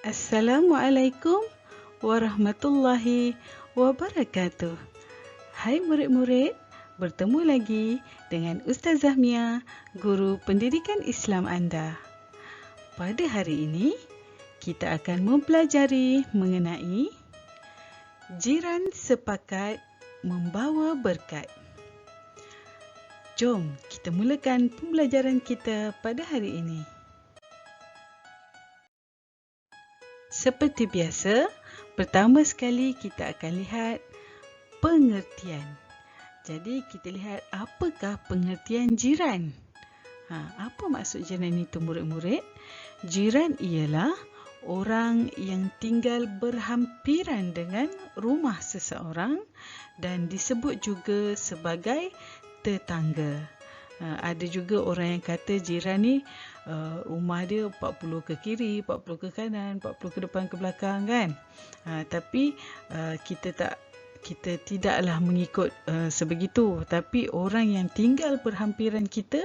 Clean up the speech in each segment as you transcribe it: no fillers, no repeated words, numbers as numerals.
Assalamualaikum warahmatullahi wabarakatuh. Hai murid-murid, bertemu lagi dengan Ustazah Mia, guru pendidikan Islam anda. Pada hari ini, kita akan mempelajari mengenai jiran sepakat membawa berkat. Jom kita mulakan pembelajaran kita pada hari ini. Seperti biasa, pertama sekali kita akan lihat pengertian. Jadi kita lihat apakah pengertian jiran. Apa maksud jiran itu murid-murid? Jiran ialah orang yang tinggal berhampiran dengan rumah seseorang dan disebut juga sebagai tetangga. Ada juga orang yang kata jiran ni rumah dia 40 ke kiri, 40 ke kanan, 40 ke depan ke belakang kan. Tapi kita tidaklah mengikut sebegitu, tapi orang yang tinggal berhampiran kita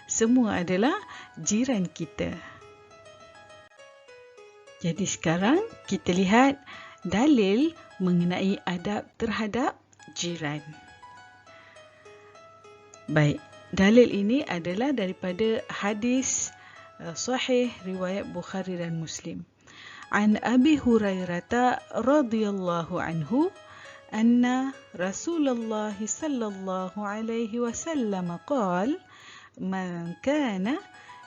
semua adalah jiran kita. Jadi sekarang kita lihat dalil mengenai adab terhadap jiran. Baik, dalil ini adalah daripada hadis sahih riwayat Bukhari dan Muslim. An Abi Hurairah radhiyallahu anhu anna Rasulullah sallallahu alaihi wasallam qala man kana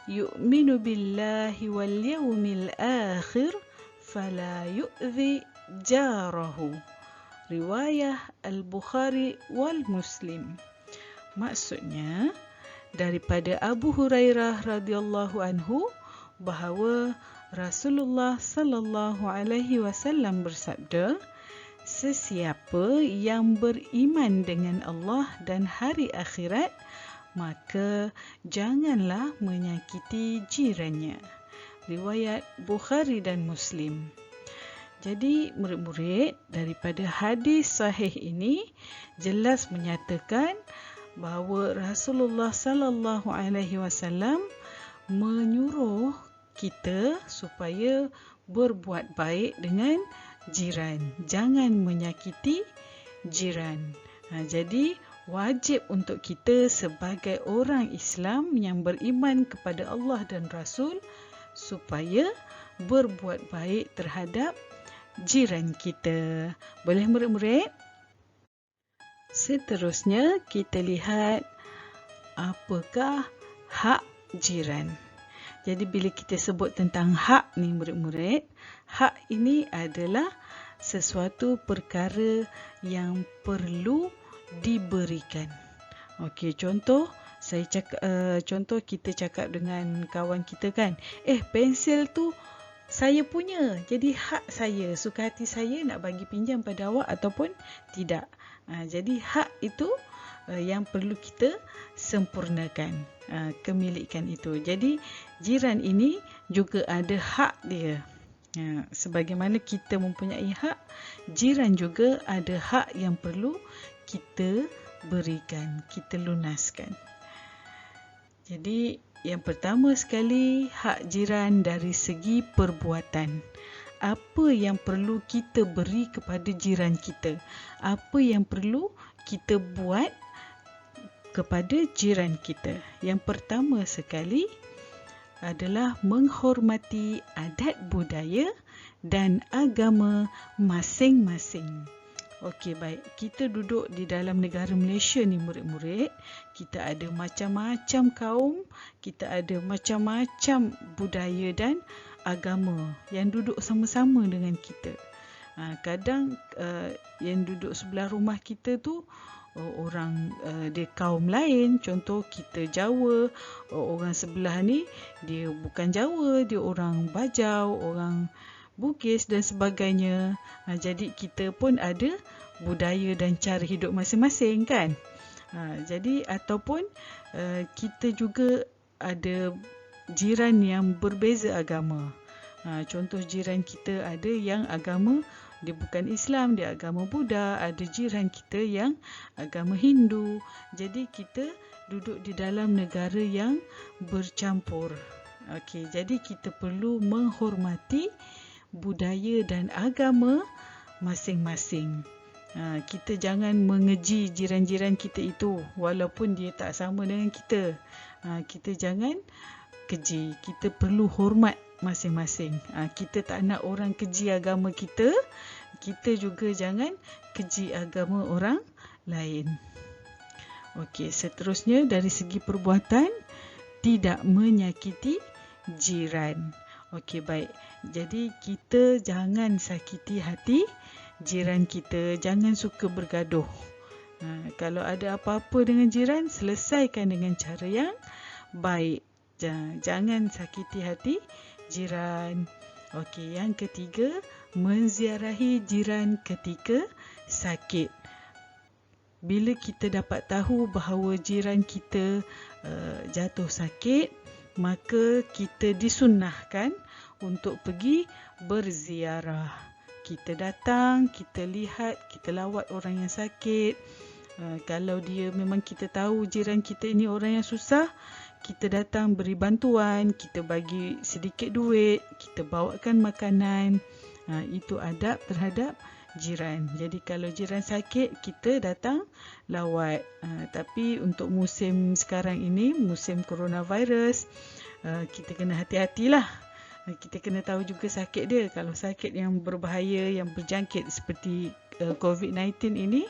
yu'minu billahi wal yawmil akhir fala yu'dhi jarahu. Riwayah Al-Bukhari wal Muslim. Maksudnya daripada Abu Hurairah radhiyallahu anhu bahawa Rasulullah sallallahu alaihi wasallam bersabda, sesiapa yang beriman dengan Allah dan hari akhirat, maka janganlah menyakiti jirannya. Riwayat Bukhari dan Muslim. Jadi murid-murid, daripada hadis sahih ini jelas menyatakan bahawa Rasulullah sallallahu alaihi wasallam menyuruh kita supaya berbuat baik dengan jiran, jangan menyakiti jiran. Jadi wajib untuk kita sebagai orang Islam yang beriman kepada Allah dan Rasul supaya berbuat baik terhadap jiran kita. Boleh murid-murid? Seterusnya kita lihat apakah hak jiran. Jadi bila kita sebut tentang hak ni murid-murid, hak ini adalah sesuatu perkara yang perlu diberikan. Okey, contoh kita cakap dengan kawan kita kan, pensel tu saya punya, jadi hak saya, suka hati saya nak bagi pinjam pada awak ataupun tidak. Jadi hak itu yang perlu kita sempurnakan, kemilikan itu. Jadi jiran ini juga ada hak dia. Sebagaimana kita mempunyai hak, jiran juga ada hak yang perlu kita berikan, kita lunaskan. Jadi yang pertama sekali, hak jiran dari segi perbuatan. Apa yang perlu kita beri kepada jiran kita? Apa yang perlu kita buat kepada jiran kita? Yang pertama sekali adalah menghormati adat budaya dan agama masing-masing. Okey, baik. Kita duduk di dalam negara Malaysia ni murid-murid. Kita ada macam-macam kaum, kita ada macam-macam budaya dan agama yang duduk sama-sama dengan kita. Kadang yang duduk sebelah rumah kita tu orang dia kaum lain, contoh kita Jawa, orang sebelah ni dia bukan Jawa, dia orang Bajau, orang Bugis dan sebagainya. Jadi kita pun ada budaya dan cara hidup masing-masing kan. Jadi ataupun kita juga ada jiran yang berbeza agama. Contoh jiran kita ada yang agama dia bukan Islam, dia agama Buddha, ada jiran kita yang agama Hindu. Jadi kita duduk di dalam negara yang bercampur. Okey, jadi kita perlu menghormati budaya dan agama masing-masing. Kita jangan mengeji jiran-jiran kita itu walaupun dia tak sama dengan kita. Kita jangan keji. Kita perlu hormat masing-masing. Kita tak nak orang keji agama kita. Kita juga jangan keji agama orang lain. Okey, seterusnya dari segi perbuatan, tidak menyakiti jiran. Okey, baik. Jadi kita jangan sakiti hati jiran kita, jangan suka bergaduh. Kalau ada apa-apa dengan jiran, selesaikan dengan cara yang baik. Jangan sakiti hati jiran. Okey, yang ketiga, menziarahi jiran ketika sakit. Bila kita dapat tahu bahawa jiran kita jatuh sakit, maka kita disunnahkan untuk pergi berziarah. Kita datang, kita lihat, kita lawat orang yang sakit. Kalau dia memang kita tahu jiran kita ini orang yang susah, kita datang beri bantuan, kita bagi sedikit duit, kita bawakan makanan. Itu adab terhadap jiran. Jadi kalau jiran sakit, kita datang lawat. Tapi untuk musim sekarang ini, musim coronavirus, kita kena hati-hatilah. Kita kena tahu juga sakit dia. Kalau sakit yang berbahaya, yang berjangkit seperti COVID-19 ini,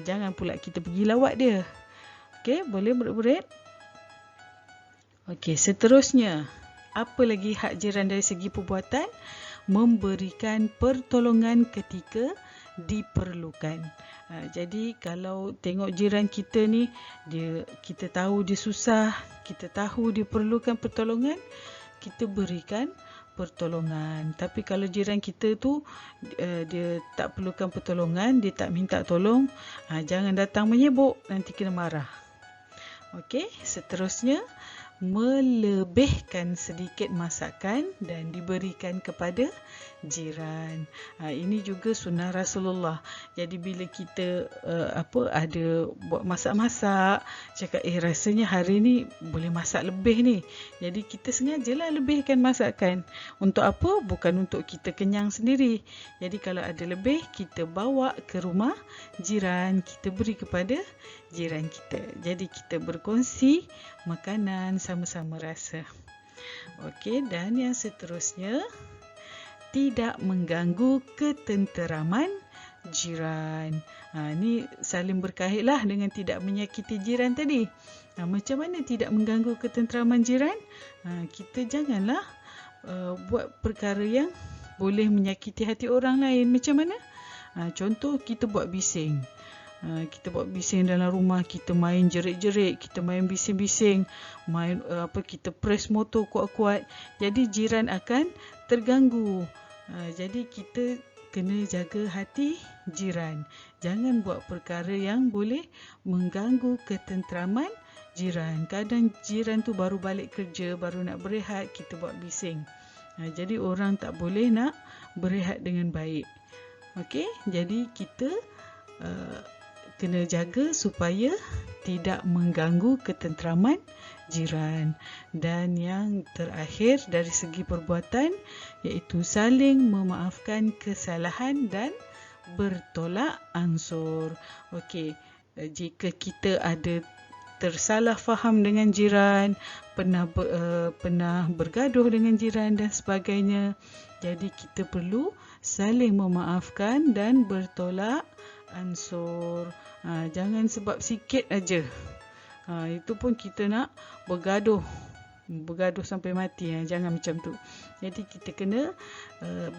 jangan pula kita pergi lawat dia. Okey, boleh murid-murid? Okey, seterusnya, apa lagi hak jiran dari segi perbuatan? Memberikan pertolongan ketika diperlukan. Jadi kalau tengok jiran kita ni, kita tahu dia susah, kita tahu dia perlukan pertolongan, kita berikan pertolongan. Tapi kalau jiran kita tu dia tak perlukan pertolongan, dia tak minta tolong, jangan datang menyebuk, nanti kena marah. Okey, seterusnya, melebihkan sedikit masakan dan diberikan kepada jiran. Ini juga sunnah Rasulullah. Jadi bila kita ada buat masak-masak, cakap rasanya hari ni boleh masak lebih ni. Jadi kita sengajalah lebihkan masakan. Untuk apa? Bukan untuk kita kenyang sendiri. Jadi kalau ada lebih, kita bawa ke rumah jiran, kita beri kepada jiran kita. Jadi kita berkongsi makanan, sama-sama rasa. Okey, dan yang seterusnya, tidak mengganggu ketenteraman jiran. Ni saling berkahitlah dengan tidak menyakiti jiran tadi. Macam mana tidak mengganggu ketenteraman jiran? Kita janganlah buat perkara yang boleh menyakiti hati orang lain. Macam mana? Contoh, kita buat bising. Kita buat bising dalam rumah, kita main jerit-jerit, kita main bising-bising, kita press motor kuat-kuat. Jadi jiran akan terganggu. Jadi kita kena jaga hati jiran. Jangan buat perkara yang boleh mengganggu ketenteraman jiran. Kadang jiran tu baru balik kerja, baru nak berehat, kita buat bising. Jadi orang tak boleh nak berehat dengan baik. Okey, jadi kita kena jaga supaya tidak mengganggu ketenteraman jiran. Dan yang terakhir dari segi perbuatan, iaitu saling memaafkan kesalahan dan bertolak ansur. Okey, jika kita ada tersalah faham dengan jiran, pernah bergaduh dengan jiran dan sebagainya, jadi kita perlu saling memaafkan dan bertolak ansur. Jangan sebab sikit aja, itu pun kita nak bergaduh sampai mati. Jangan macam tu. Jadi kita kena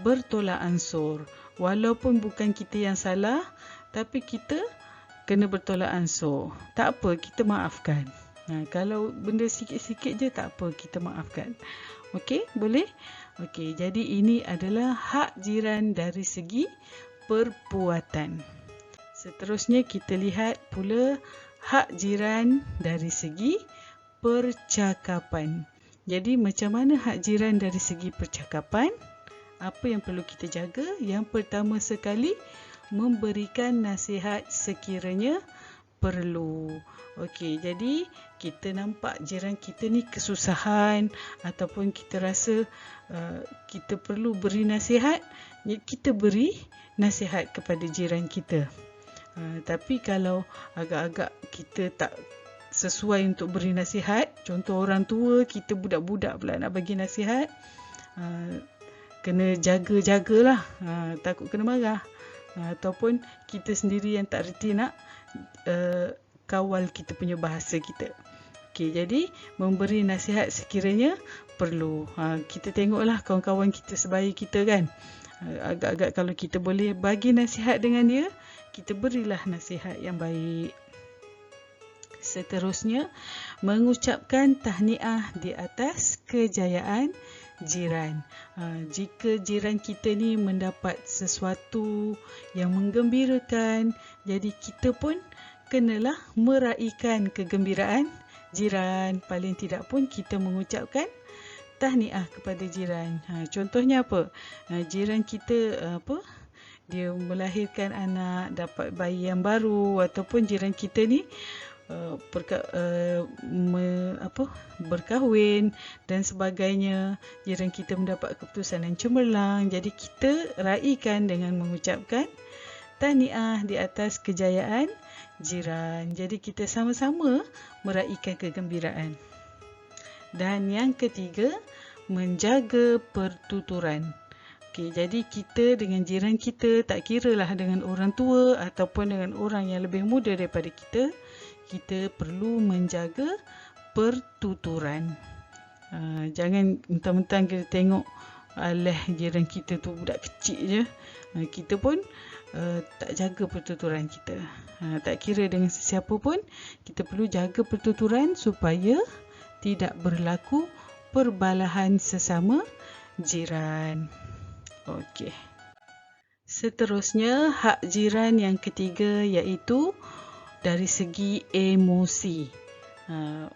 bertolak ansur. Walaupun bukan kita yang salah, tapi kita kena bertolak ansur. Tak apa, kita maafkan. Kalau benda sikit-sikit je, tak apa, kita maafkan. Okey, boleh? Okey, jadi ini adalah hak jiran dari segi perbuatan. Seterusnya kita lihat pula hak jiran dari segi percakapan. Jadi macam mana hak jiran dari segi percakapan? Apa yang perlu kita jaga? Yang pertama sekali, memberikan nasihat sekiranya perlu. Okey, jadi kita nampak jiran kita ni kesusahan ataupun kita rasa kita perlu beri nasihat, kita beri nasihat kepada jiran kita. Tapi kalau agak-agak kita tak sesuai untuk beri nasihat, contoh orang tua, kita budak-budak pula nak bagi nasihat, kena jaga-jagalah, takut kena marah. Ataupun kita sendiri yang tak reti nak kawal kita punya bahasa kita. Okey, jadi memberi nasihat sekiranya perlu. Kita tengoklah kawan-kawan kita sebaya kita kan. Agak-agak kalau kita boleh bagi nasihat dengan dia, kita berilah nasihat yang baik. Seterusnya, mengucapkan tahniah di atas kejayaan jiran. Jika jiran kita ni mendapat sesuatu yang menggembirakan, jadi kita pun kenalah meraikan kegembiraan jiran. Paling tidak pun kita mengucapkan tahniah kepada jiran. Contohnya apa? Jiran kita dia melahirkan anak, dapat bayi yang baru, ataupun jiran kita ni berkahwin dan sebagainya. Jiran kita mendapat keputusan yang cemerlang. Jadi kita raikan dengan mengucapkan tahniah di atas kejayaan jiran. Jadi kita sama-sama meraikan kegembiraan. Dan yang ketiga, menjaga pertuturan. Okey, jadi kita dengan jiran kita, tak kiralah dengan orang tua ataupun dengan orang yang lebih muda daripada kita, kita perlu menjaga pertuturan. Jangan mentang-mentang kita tengok jiran kita tu budak kecil je, kita pun tak jaga pertuturan kita. Tak kira dengan sesiapa pun, kita perlu jaga pertuturan supaya tidak berlaku perbalahan sesama jiran. Okey. Seterusnya, hak jiran yang ketiga iaitu dari segi emosi.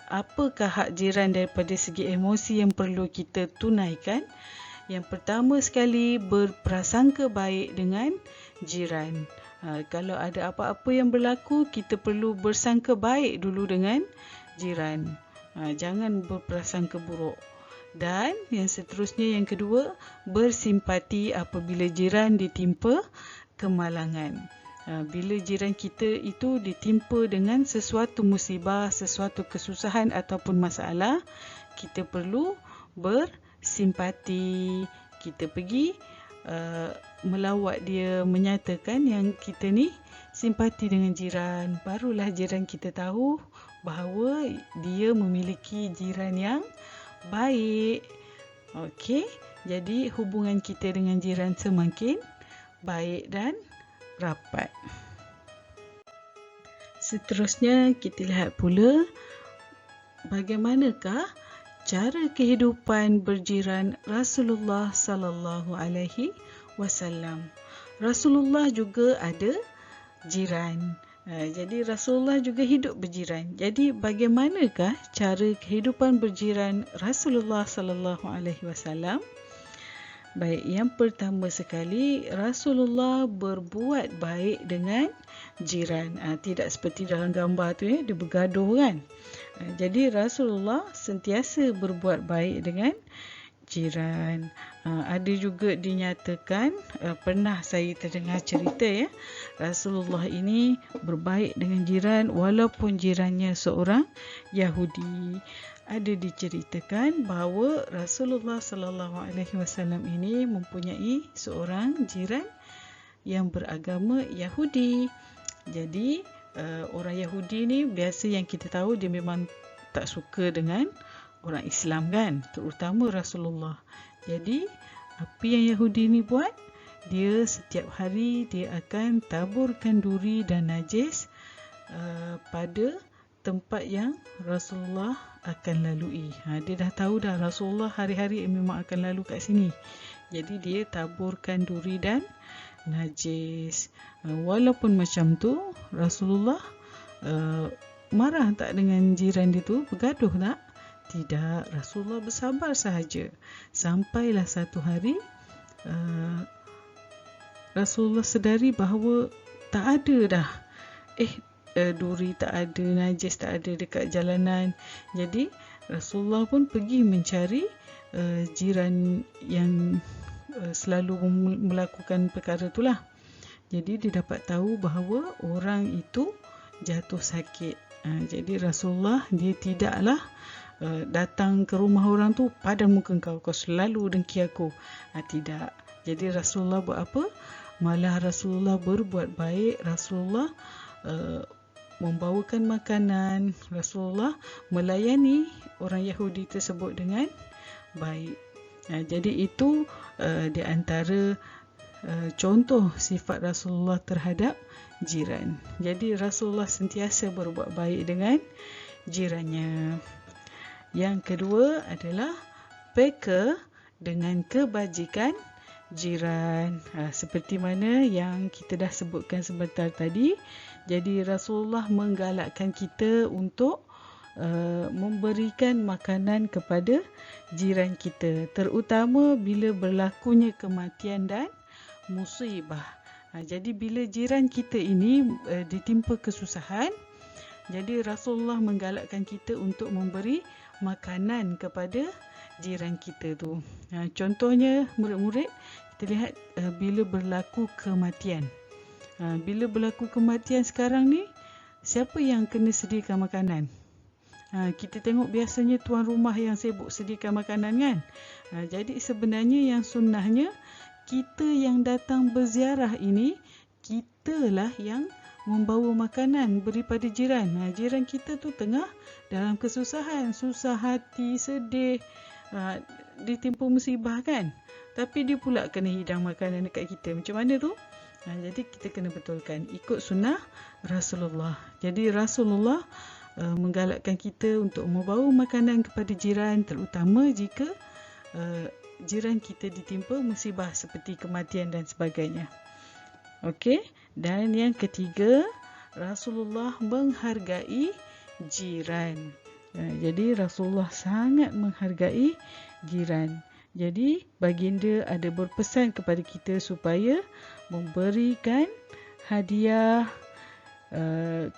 Apakah hak jiran daripada segi emosi yang perlu kita tunaikan? Yang pertama sekali, berprasangka baik dengan jiran. Kalau ada apa-apa yang berlaku, kita perlu bersangka baik dulu dengan jiran. Jangan berprasangka buruk. Dan yang seterusnya, yang kedua, bersimpati apabila jiran ditimpa kemalangan. Bila jiran kita itu ditimpa dengan sesuatu musibah, sesuatu kesusahan ataupun masalah, kita perlu bersimpati. Kita pergi melawat dia, menyatakan yang kita ni simpati dengan jiran. Barulah jiran kita tahu bahawa dia memiliki jiran yang baik. Okey, jadi hubungan kita dengan jiran semakin baik dan rapat. Seterusnya, kita lihat pula bagaimanakah cara kehidupan berjiran Rasulullah sallallahu alaihi wasallam. Rasulullah juga ada jiran. Jadi Rasulullah juga hidup berjiran. Jadi bagaimanakah cara kehidupan berjiran Rasulullah sallallahu alaihi wasallam? Baik, yang pertama sekali, Rasulullah berbuat baik dengan jiran. Tidak seperti dalam gambar tu dia bergaduh kan. Jadi Rasulullah sentiasa berbuat baik dengan jiran. Ada juga dinyatakan, pernah saya terdengar cerita Rasulullah ini berbaik dengan jiran walaupun jirannya seorang Yahudi. Ada diceritakan bahawa Rasulullah sallallahu alaihi wasallam ini mempunyai seorang jiran yang beragama Yahudi. Jadi orang Yahudi ni biasa yang kita tahu dia memang tak suka dengan orang Islam kan, terutama Rasulullah. Jadi apa yang Yahudi ni buat? Dia setiap hari dia akan taburkan duri dan najis pada tempat yang Rasulullah akan lalui. Dia dah tahu dah Rasulullah hari-hari memang akan lalu kat sini. Jadi dia taburkan duri dan najis. Walaupun macam tu, Rasulullah marah tak dengan jiran dia tu? Bergaduh tak? Tidak. Rasulullah bersabar sahaja. Sampailah satu hari Rasulullah sedari bahawa tak ada dah duri tak ada, najis tak ada dekat jalanan. Jadi Rasulullah pun pergi mencari jiran yang selalu melakukan perkara itulah. Jadi dia dapat tahu bahawa orang itu jatuh sakit. Jadi Rasulullah dia tidaklah datang ke rumah orang tu, padan muka kau selalu dengki aku. Tidak. Jadi Rasulullah buat apa? Malah Rasulullah berbuat baik. Rasulullah membawakan makanan. Rasulullah melayani orang Yahudi tersebut dengan baik. Jadi itu di antara contoh sifat Rasulullah terhadap jiran. Jadi Rasulullah sentiasa berbuat baik dengan jirannya. Yang kedua adalah peka dengan kebajikan jiran. Seperti mana yang kita dah sebutkan sebentar tadi. Jadi Rasulullah menggalakkan kita untuk memberikan makanan kepada jiran kita, terutama bila berlakunya kematian dan musibah. Jadi bila jiran kita ini ditimpa kesusahan, jadi Rasulullah menggalakkan kita untuk memberi makanan kepada jiran kita tu. Contohnya murid-murid, kita lihat bila berlaku kematian. Bila berlaku kematian sekarang ni, siapa yang kena sediakan makanan? Kita tengok biasanya tuan rumah yang sibuk sediakan makanan kan. Jadi sebenarnya yang sunnahnya, kita yang datang berziarah ini, kitalah yang membawa makanan beri pada jiran. Jiran kita tu tengah dalam kesusahan, susah hati, sedih, ditimpa musibah kan. Tapi dia pula kena hidang makanan dekat kita. Macam mana tu? Jadi kita kena betulkan, ikut sunnah Rasulullah. Jadi Rasulullah menggalakkan kita untuk membawa makanan kepada jiran, terutama jika jiran kita ditimpa musibah seperti kematian dan sebagainya. Okey, dan yang ketiga, Rasulullah menghargai jiran. Jadi Rasulullah sangat menghargai jiran. Jadi baginda ada berpesan kepada kita supaya memberikan hadiah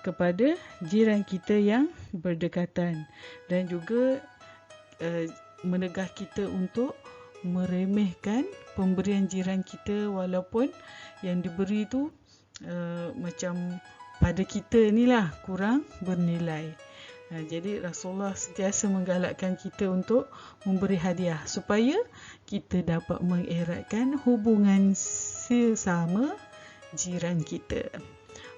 kepada jiran kita yang berdekatan, dan juga menegah kita untuk meremehkan pemberian jiran kita, walaupun yang diberi tu macam pada kita ni lah kurang bernilai. Jadi Rasulullah sentiasa menggalakkan kita untuk memberi hadiah supaya kita dapat mengeratkan hubungan sesama jiran kita.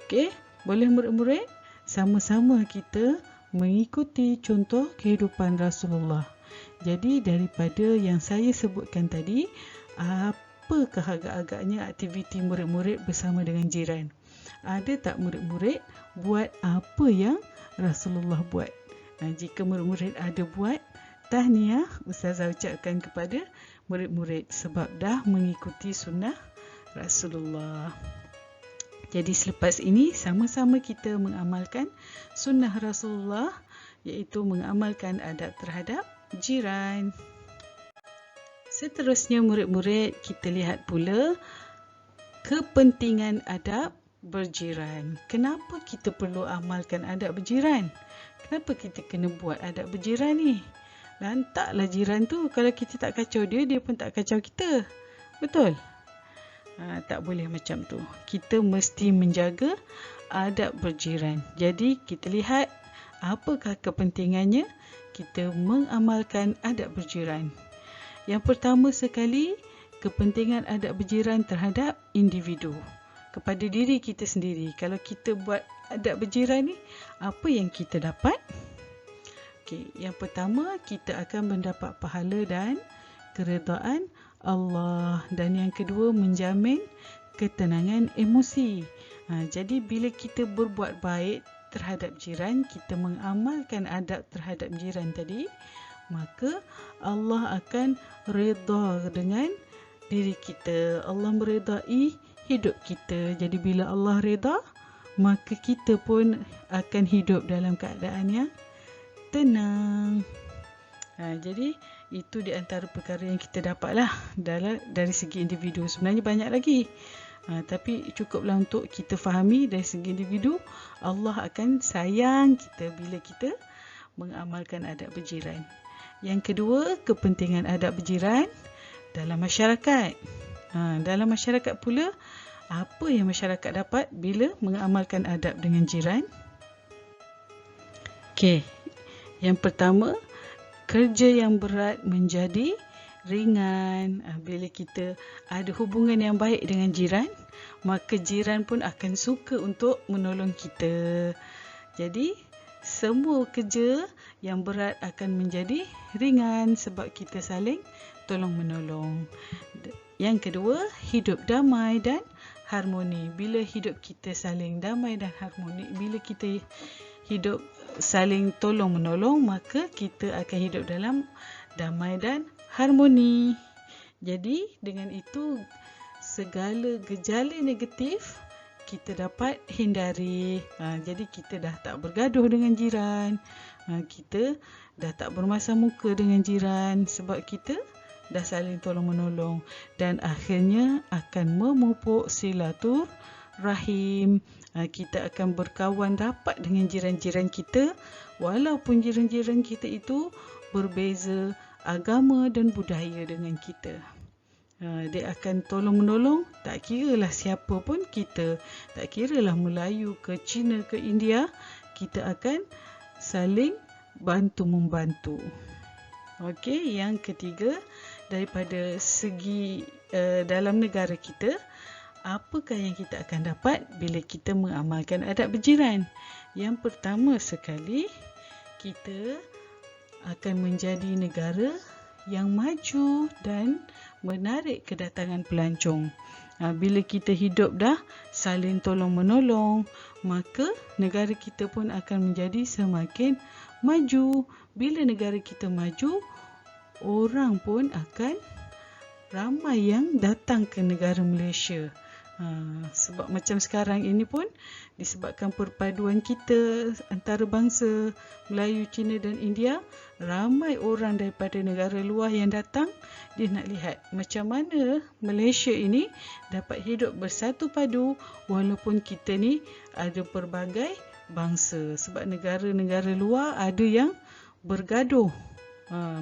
Okey, boleh murid-murid sama-sama kita mengikuti contoh kehidupan Rasulullah. Jadi daripada yang saya sebutkan tadi, apakah agak-agaknya aktiviti murid-murid bersama dengan jiran? Ada tak murid-murid buat apa yang Rasulullah buat? Jika murid-murid ada buat, tahniah Ustazah ucapkan kepada murid-murid sebab dah mengikuti sunnah Rasulullah. Jadi selepas ini sama-sama kita mengamalkan sunnah Rasulullah, iaitu mengamalkan adab terhadap jiran. Seterusnya murid-murid, kita lihat pula kepentingan adab berjiran. Kenapa kita perlu amalkan adab berjiran? Kenapa kita kena buat adab berjiran ni? Lantaklah jiran tu, kalau kita tak kacau dia, dia pun tak kacau kita. Betul? Tak boleh macam tu. Kita mesti menjaga adab berjiran. Jadi kita lihat apakah kepentingannya kita mengamalkan adab berjiran. Yang pertama sekali, kepentingan adab berjiran terhadap individu, kepada diri kita sendiri. Kalau kita buat adab berjiran ni, apa yang kita dapat? Okey, yang pertama, kita akan mendapat pahala dan keredaan Allah. Dan yang kedua, menjamin ketenangan emosi. Jadi bila kita berbuat baik terhadap jiran, kita mengamalkan adab terhadap jiran tadi, maka Allah akan redha dengan diri kita. Allah meredai hidup kita. Jadi bila Allah redha, maka kita pun akan hidup dalam keadaan yang tenang. Jadi itu di antara perkara yang kita dapatlah dari segi individu. Sebenarnya banyak lagi. Tapi cukuplah untuk kita fahami dari segi individu, Allah akan sayang kita bila kita mengamalkan adab berjiran. Yang kedua, kepentingan adab berjiran dalam masyarakat. Dalam masyarakat pula, apa yang masyarakat dapat bila mengamalkan adab dengan jiran? Okey, yang pertama, kerja yang berat menjadi ringan. Bila kita ada hubungan yang baik dengan jiran, maka jiran pun akan suka untuk menolong kita. Jadi, semua kerja yang berat akan menjadi ringan sebab kita saling tolong-menolong. Yang kedua, hidup damai dan harmoni. Bila hidup kita saling damai dan harmoni, bila kita hidup saling tolong-menolong, maka kita akan hidup dalam damai dan harmoni. Jadi, dengan itu, segala gejala negatif kita dapat hindari. Jadi, kita dah tak bergaduh dengan jiran. Kita dah tak bermasam muka dengan jiran sebab kita dah saling tolong-menolong. Dan akhirnya akan memupuk silaturahim. Kita akan berkawan rapat dengan jiran-jiran kita walaupun jiran-jiran kita itu berbeza agama dan budaya dengan kita. Dia akan tolong-menolong, tak kiralah siapa pun kita, tak kiralah Melayu ke Cina ke India, kita akan saling bantu-membantu. Okey, yang ketiga, daripada segi dalam negara kita, apakah yang kita akan dapat bila kita mengamalkan adab berjiran? Yang pertama sekali, kita akan menjadi negara yang maju dan menarik kedatangan pelancong. Bila kita hidup dah saling tolong-menolong, maka negara kita pun akan menjadi semakin maju. Bila negara kita maju, orang pun akan ramai yang datang ke negara Malaysia. Sebab macam sekarang ini pun disebabkan perpaduan kita antara bangsa Melayu, Cina dan India, ramai orang daripada negara luar yang datang. Dia nak lihat macam mana Malaysia ini dapat hidup bersatu padu walaupun kita ni ada pelbagai bangsa. Sebab negara-negara luar ada yang bergaduh,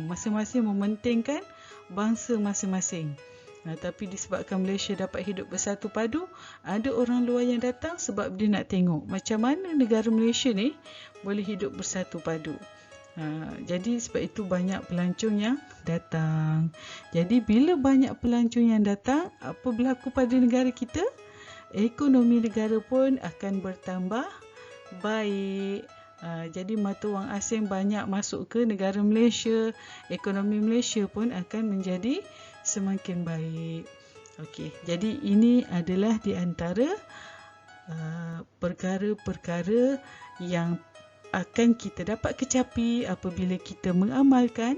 masing-masing mementingkan bangsa masing-masing. Tapi disebabkan Malaysia dapat hidup bersatu padu, ada orang luar yang datang sebab dia nak tengok macam mana negara Malaysia ni boleh hidup bersatu padu. Jadi sebab itu banyak pelancong yang datang. Jadi bila banyak pelancong yang datang, apa berlaku pada negara kita? Ekonomi negara pun akan bertambah baik. Jadi mata wang asing banyak masuk ke negara Malaysia, ekonomi Malaysia pun akan menjadi semakin baik. Okey, jadi ini adalah di antara perkara-perkara yang akan kita dapat kecapi apabila kita mengamalkan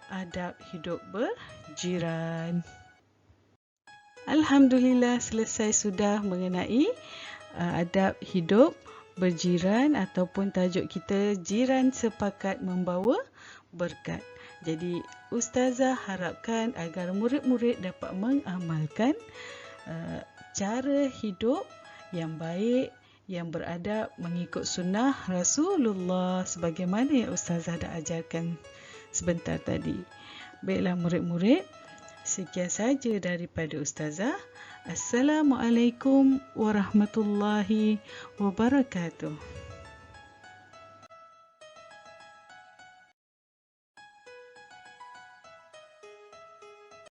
adab hidup berjiran. Alhamdulillah, selesai sudah mengenai adab hidup berjiran ataupun tajuk kita jiran sepakat membawa berkat. Jadi ustazah harapkan agar murid-murid dapat mengamalkan cara hidup yang baik, yang beradab mengikut sunnah Rasulullah sebagaimana yang ustazah dah ajarkan sebentar tadi. Baiklah murid-murid, sekian saja daripada ustazah. Assalamualaikum warahmatullahi wabarakatuh.